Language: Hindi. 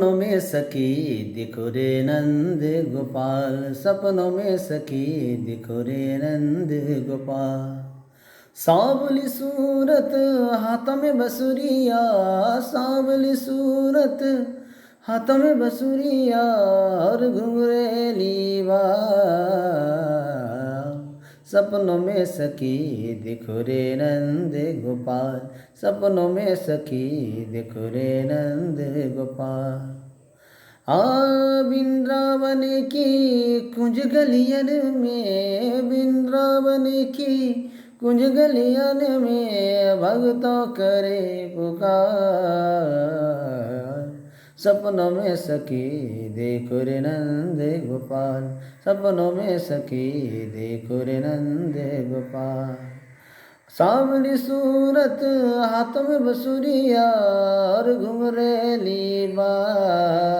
सपनों में सखी दिखो रे नंद गोपाल, सपनों में सखी दिखो रे नंद गोपाल। सांवली सूरत हाथों में बसुरिया, सांवली सूरत हाथों में बसुरिया और घुंघरेली बाल। सपनों में सखी दिखो रे नंद गोपाल, सपनों में सखी दिखो रे नंद गोपाल। वृंदावन की कुंज गलियन में, वृंदावन की कुंज गलियन में भक्तों करे पुकार। सपनों में सखी देखो रे नंद गोपाल, सपनों में सखी देखो रे नंद गोपाल। सांवली सूरत हाथों में बसुरिया और घुंघरेली बाल।